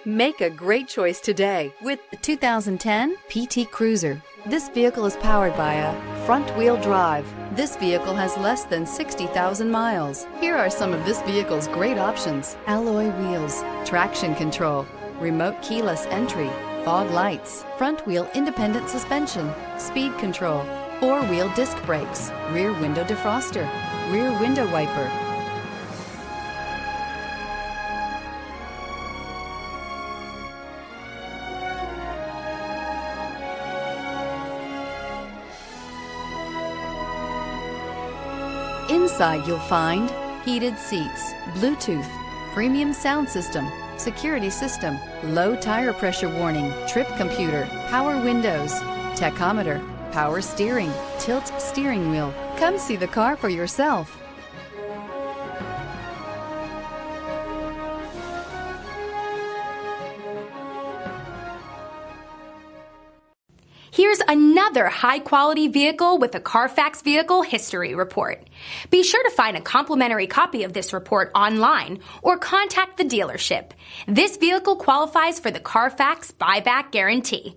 Make a great choice today with the 2010 PT Cruiser. This vehicle is powered by a front-wheel drive. This vehicle has less than 60,000 miles. Here are some of this vehicle's great options: alloy wheels, traction control, remote keyless entry, fog lights, front-wheel independent suspension, speed control, four-wheel disc brakes, rear window defroster, rear window wiper. Inside you'll find heated seats, Bluetooth, premium sound system, security system, low tire pressure warning, trip computer, power windows, tachometer, power steering, tilt steering wheel. Come see the car for yourself. Here's another high-quality vehicle with a Carfax Vehicle History Report. Be sure to find a complimentary copy of this report online or contact the dealership. This vehicle qualifies for the Carfax Buyback Guarantee.